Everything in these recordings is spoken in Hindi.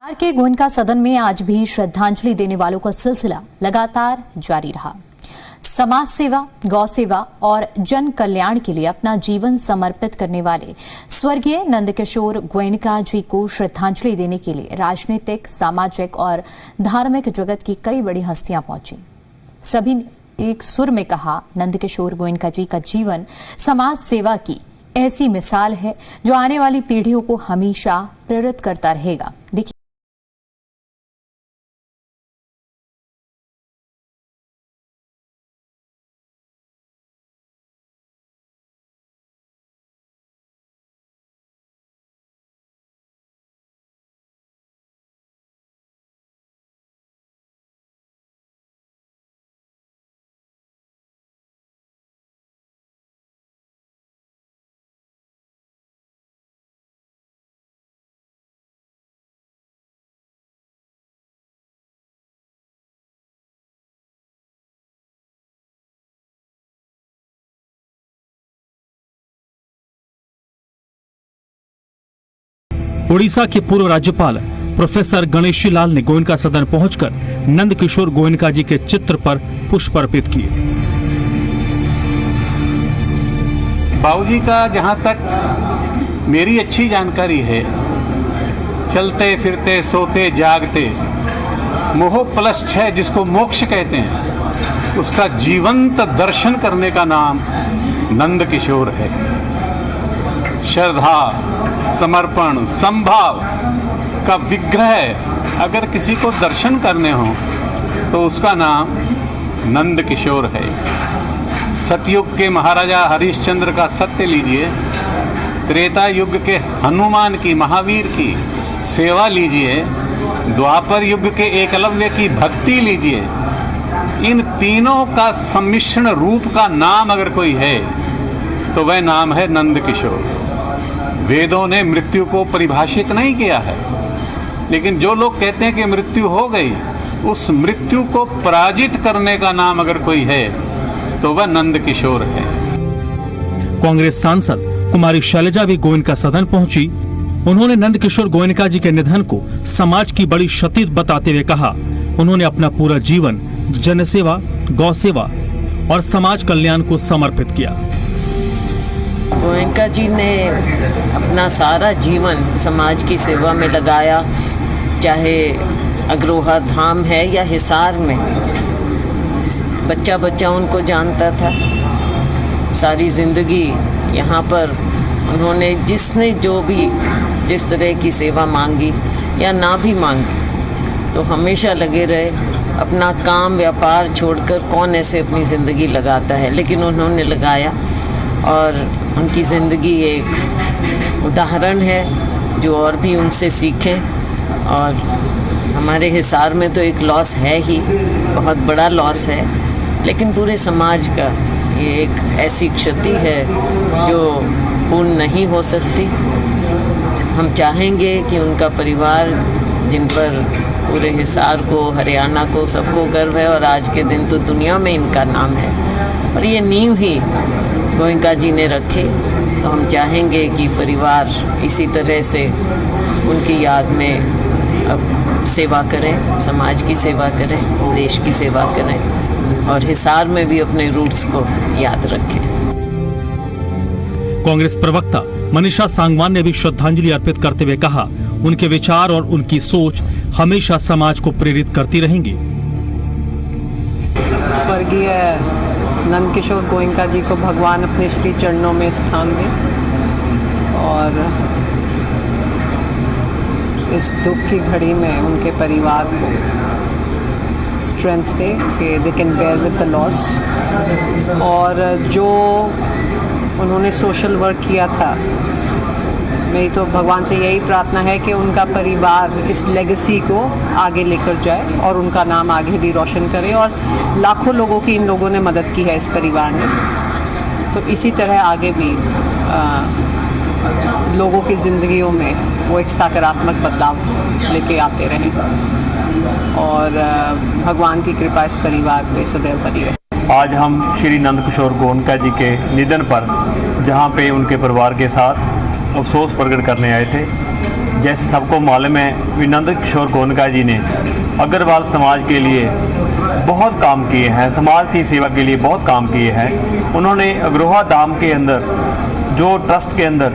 बिहार के गोयनका सदन में आज भी श्रद्धांजलि देने वालों का सिलसिला लगातार जारी रहा। समाज सेवा, गौ सेवा और जन कल्याण के लिए अपना जीवन समर्पित करने वाले स्वर्गीय नंदकिशोर गोयनका जी को श्रद्धांजलि देने के लिए राजनीतिक, सामाजिक और धार्मिक जगत की कई बड़ी हस्तियां पहुंची। सभी ने एक सुर में कहा, नंदकिशोर गोयनका जी का जीवन समाज सेवा की ऐसी मिसाल है जो आने वाली पीढ़ियों को हमेशा प्रेरित करता रहेगा। देखिए, उड़ीसा के पूर्व राज्यपाल प्रोफेसर गणेशी लाल ने गोयनका सदन पहुंचकर नंदकिशोर गोयनका जी के चित्र पर पुष्प अर्पित किए। बाबूजी का जहाँ तक मेरी अच्छी जानकारी है, चलते फिरते सोते जागते मोह प्लस 6 जिसको मोक्ष कहते हैं, उसका जीवंत दर्शन करने का नाम नंदकिशोर है। श्रद्धा, समर्पण, संभाव का विग्रह अगर किसी को दर्शन करने हो तो उसका नाम नंदकिशोर है। सतयुग के महाराजा हरिश्चंद्र का सत्य लीजिए, त्रेता युग के हनुमान की, महावीर की सेवा लीजिए, द्वापर युग के एकलव्य की भक्ति लीजिए। इन तीनों का सम्मिश्रण रूप का नाम अगर कोई है तो वह नाम है नंदकिशोर। वेदों ने मृत्यु को परिभाषित नहीं किया है, लेकिन जो लोग कहते हैं कि मृत्यु हो गई, उस मृत्यु को पराजित करने का नाम अगर कोई है तो वह नंदकिशोर है। कांग्रेस सांसद कुमारी शैलजा भी गोयनका सदन पहुंची। उन्होंने नंदकिशोर गोयनका जी के निधन को समाज की बड़ी क्षति बताते हुए कहा, उन्होंने अपना पूरा जीवन जनसेवा, गौ सेवा और समाज कल्याण को समर्पित किया। गोयनका जी ने अपना सारा जीवन समाज की सेवा में लगाया, चाहे अग्रोहा धाम है या हिसार में। बच्चा बच्चा उनको जानता था। सारी ज़िंदगी यहाँ पर उन्होंने जिसने जो भी जिस तरह की सेवा मांगी या ना भी मांगी, तो हमेशा लगे रहे। अपना काम व्यापार छोड़कर कौन ऐसे अपनी ज़िंदगी लगाता है, लेकिन उन्होंने लगाया और उनकी ज़िंदगी एक उदाहरण है जो और भी उनसे सीखें। और हमारे हिसार में तो एक लॉस है ही, बहुत बड़ा लॉस है, लेकिन पूरे समाज का ये एक ऐसी क्षति है जो पूर्ण नहीं हो सकती। हम चाहेंगे कि उनका परिवार, जिन पर पूरे हिसार को, हरियाणा को, सबको गर्व है और आज के दिन तो दुनिया में इनका नाम है, और ये नींव ही गोयनका जी ने रखे, तो हम चाहेंगे कि परिवार इसी तरह से उनकी याद में अब सेवा करें, समाज की सेवा करें, देश की सेवा करें और हिसार में भी अपने रूट्स को याद रखें। कांग्रेस प्रवक्ता मनीषा सांगवान ने भी श्रद्धांजलि अर्पित करते हुए कहा, उनके विचार और उनकी सोच हमेशा समाज को प्रेरित करती रहेंगी। स्वर्गीय नंदकिशोर गोयनका जी को भगवान अपने श्री चरणों में स्थान दें और इस दुख की घड़ी में उनके परिवार को स्ट्रेंथ दे कि they can bear with the loss. और जो उन्होंने सोशल वर्क किया था, मेरी तो भगवान से यही प्रार्थना है कि उनका परिवार इस लेगेसी को आगे लेकर जाए और उनका नाम आगे भी रोशन करे। और लाखों लोगों की इन लोगों ने मदद की है इस परिवार ने, तो इसी तरह आगे भी लोगों की ज़िंदगियों में वो एक सकारात्मक बदलाव लेके आते रहें और भगवान की कृपा इस परिवार पे सदैव बनी रहे। आज हम श्री नंदकिशोर गोयनका जी के निधन पर जहाँ पे उनके परिवार के साथ अफसोस प्रकट करने आए थे। जैसे सबको मालूम है कि नंद किशोर गोयनका जी ने अग्रवाल समाज के लिए बहुत काम किए हैं, समाज की सेवा के लिए बहुत काम किए हैं। उन्होंने अग्रोहा धाम के अंदर जो ट्रस्ट के अंदर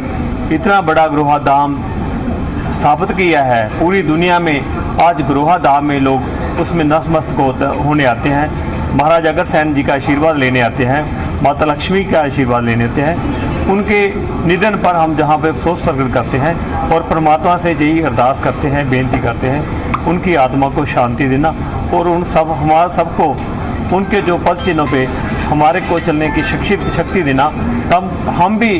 इतना बड़ा अग्रोहा धाम स्थापित किया है, पूरी दुनिया में आज अग्रोहा धाम में लोग उसमें नतमस्तक होने आते हैं, महाराज अग्रसेन जी का आशीर्वाद लेने आते हैं, माता लक्ष्मी का आशीर्वाद लेने आते हैं। उनके निधन पर हम जहाँ पे अफसोस प्रकट करते हैं और परमात्मा से यही अरदास करते हैं, बेनती करते हैं उनकी आत्मा को शांति देना और उन सब हमारा सबको उनके जो पद चिन्हों पे हमारे को चलने की शक्ति देना, तब हम भी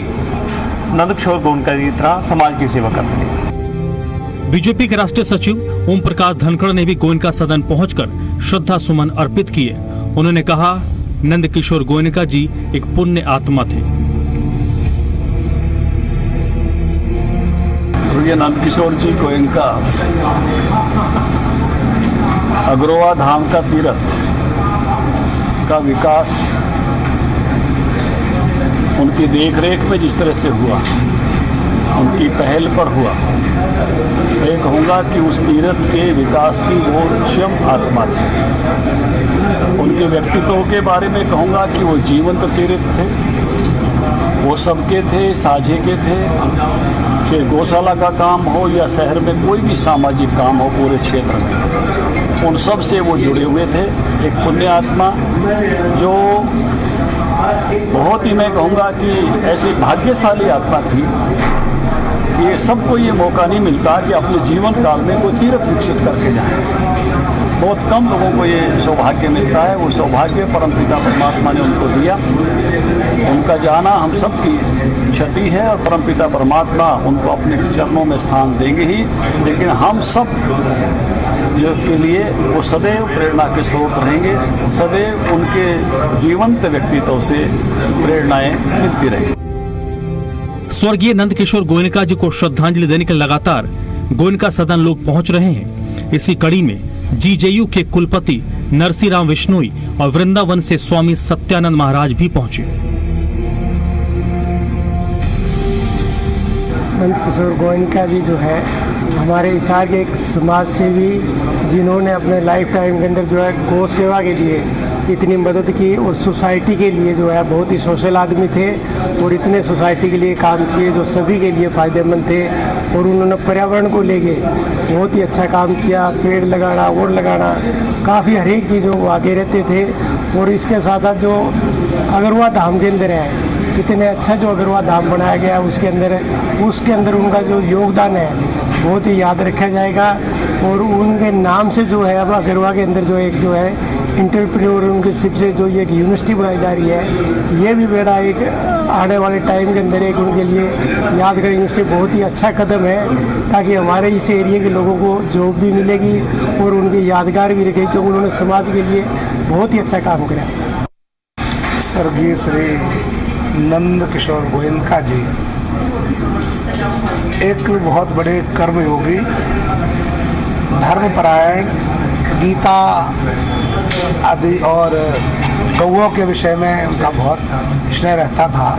नंद किशोर गोयनका जी की तरह समाज की सेवा कर सकें। बीजेपी के राष्ट्रीय सचिव ओम प्रकाश धनखड़ ने भी गोयनका सदन पहुंचकर श्रद्धा सुमन अर्पित किए। उन्होंने कहा, नंद किशोर गोयनका जी एक पुण्य आत्मा थे। ये नंद किशोर जी गोयनका अग्रोहा धाम का तीर्थ का विकास उनकी देखरेख में जिस तरह से हुआ, उनकी पहल पर हुआ, मैं कहूँगा कि उस तीर्थ के विकास की वो स्वयं आत्मा थी। उनके व्यक्तित्व के बारे में कहूँगा कि वो जीवंत तीर्थ थे, वो सबके थे, साझे के थे। चाहे गौशाला का काम हो या शहर में कोई भी सामाजिक काम हो पूरे क्षेत्र में, उन सब से वो जुड़े हुए थे। एक पुण्य आत्मा जो बहुत ही मैं कहूँगा कि ऐसी भाग्यशाली आत्मा थी। ये सबको ये मौका नहीं मिलता कि अपने जीवन काल में कोई तीर्थ विकसित करके जाए। बहुत कम लोगों को ये सौभाग्य मिलता है। वो सौभाग्य परमपिता परमात्मा ने उनको दिया। उनका जाना हम सब की क्षति है और परमपिता परमात्मा उनको अपने चरणों में स्थान देंगे ही, लेकिन हम सब जो के लिए वो सदैव प्रेरणा के स्रोत रहेंगे। सदैव उनके जीवंत व्यक्तित्व से प्रेरणाएं मिलती रहेंगी। स्वर्गीय नंद किशोर गोयनका जी को श्रद्धांजलि देने के लगातार गोयनका सदन लोग पहुंच रहे हैं। इसी कड़ी में जीजेयू के कुलपति नरसिंहराम विश्नोई और वृंदावन से स्वामी सत्यानंद महाराज भी पहुंचे। नंद किशोर गोयनका जी जो है हमारे हिसार के एक समाज सेवी, जिन्होंने अपने लाइफ टाइम के अंदर जो है गौ सेवा के लिए इतनी मदद की और सोसाइटी के लिए जो है बहुत ही सोशल आदमी थे और इतने सोसाइटी के लिए काम किए जो सभी के लिए फ़ायदेमंद थे। और उन्होंने पर्यावरण को लेके बहुत ही अच्छा काम किया, पेड़ लगाना और लगाना, काफ़ी हर एक चीज़ों को आगे रहते थे। और इसके साथ साथ जो अग्रोहा धाम के अंदर है, कितने अच्छा जो अग्रोहा धाम बनाया गया उसके अंदर उनका जो योगदान है बहुत ही याद रखा जाएगा। और उनके नाम से जो है अब अग्रोहा के अंदर जो एक जो है इंटरप्रेन्योर उनके शिप से जो ये एक यूनिवर्सिटी बनाई जा रही है, ये भी बड़ा एक आने वाले टाइम के अंदर एक उनके लिए यादगार यूनिवर्सिटी बहुत ही अच्छा कदम है, ताकि हमारे इस एरिया के लोगों को जॉब भी मिलेगी और उनकी यादगार भी रखेगी, क्योंकि उन्होंने समाज के लिए बहुत ही अच्छा काम किया। स्वर्गीय श्री नंद किशोर गोयनका जी एक बहुत बड़े कर्मयोगी, धर्मपरायण, गीता आदि और गौओं के विषय में उनका बहुत स्नेह रहता था।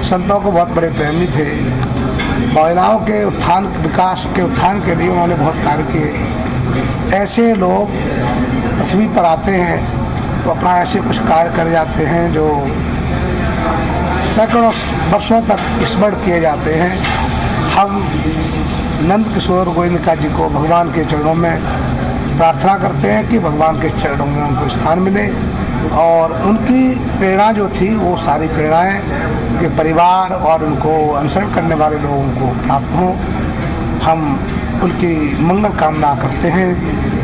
संतों को बहुत बड़े प्रेमी थे। महिलाओं के उत्थान, विकास के उत्थान के लिए उन्होंने बहुत कार्य किए। ऐसे लोग पृथ्वी पर आते हैं तो अपना ऐसे कुछ कार्य कर जाते हैं जो सैकड़ों वर्षों तक स्मरण किए जाते हैं। हम नंद किशोर गोयनका जी को भगवान के चरणों में प्रार्थना करते हैं कि भगवान के चरणों में उनको स्थान मिले और उनकी प्रेरणा जो थी वो सारी प्रेरणाएं उनके परिवार और उनको अनुसरण करने वाले लोगों को प्राप्त हों। हम उनकी मंगल कामना करते हैं,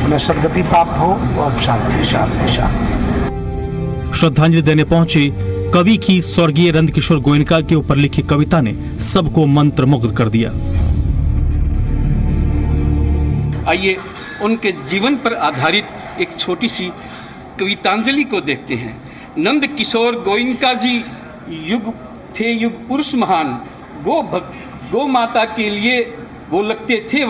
उन्हें सद्गति प्राप्त हो और शांति शांति शांति। श्रद्धांजलि देने पहुंचे कवि की स्वर्गीय नंद किशोर गोयनका के ऊपर लिखी कविता ने सबको मंत्रमुग्ध कर दिया। आइए उनके जीवन पर आधारित एक छोटी सी कवितांजलि को देखते हैं। नंद किशोर गोयनका जी युग पुरुष महान, गौ माता के लिए वो लगते थे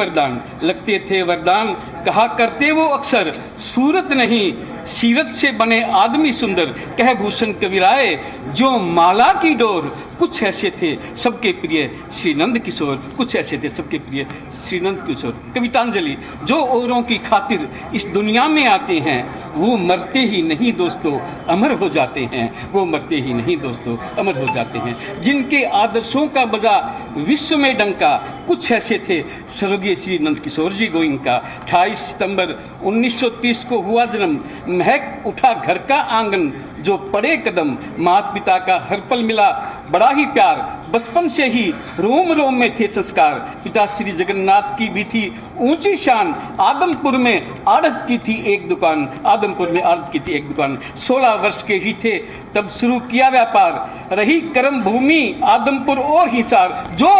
वरदान, कहा करते वो अक्सर सूरत नहीं सीरत से बने आदमी सुंदर, कह भूषण कविराए जो माला की डोर कुछ ऐसे थे सबके प्रिय श्री नंद किशोर, कुछ ऐसे थे सबके प्रिय श्री नंद किशोर। कवितांजलि। जो औरों की खातिर इस दुनिया में आते हैं वो मरते ही नहीं दोस्तों अमर हो जाते हैं, वो मरते ही नहीं दोस्तों अमर हो जाते हैं। जिनके आदर्शों का बजा विश्व में डंका, कुछ ऐसे थे स्वर्गीय श्री नंद किशोर जी गोयनका। 28 सितंबर 1930 को हुआ जन्म, महक उठा घर का आंगन, जो पड़े कदम माता पिता का हर पल मिला बड़ा ही प्यार। बचपन से ही रोम रोम में थे संस्कार, पिता श्री जगन्नाथ की भी थी ऊंची शान। आदमपुर में आड़त की थी एक दुकान, आदमपुर में आड़त की थी एक दुकान। 16 वर्ष के ही थे तब शुरू किया व्यापार, रही कर्म भूमि आदमपुर और हिसार। जो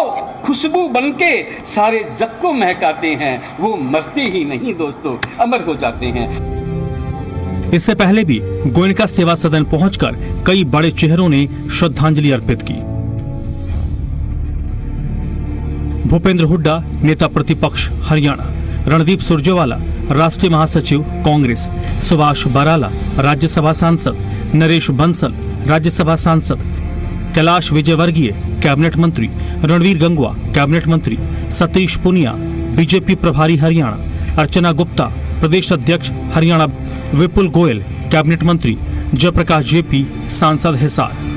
खुशबू बनके सारे जग को महकाते हैं वो मरते ही नहीं दोस्तों अमर हो जाते हैं। इससे पहले भी गोयनका सेवा सदन पहुंचकर कई बड़े चेहरों ने श्रद्धांजलि अर्पित की। भूपेंद्र हुड्डा, नेता प्रतिपक्ष हरियाणा, रणदीप सुरजेवाला, राष्ट्रीय महासचिव कांग्रेस, सुभाष बराला, राज्यसभा सांसद, नरेश बंसल, राज्यसभा सांसद, कैलाश विजयवर्गीय, कैबिनेट मंत्री, रणवीर गंगवा, कैबिनेट मंत्री, सतीश पुनिया, बीजेपी प्रभारी हरियाणा, अर्चना गुप्ता, प्रदेश अध्यक्ष हरियाणा, विपुल गोयल, कैबिनेट मंत्री, जयप्रकाश जेपी, सांसद हिसार।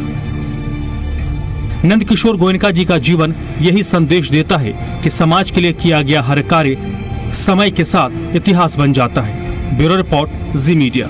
नंद किशोर गोयनका जी का जीवन यही संदेश देता है कि समाज के लिए किया गया हर कार्य समय के साथ इतिहास बन जाता है। ब्यूरो रिपोर्ट, जी मीडिया।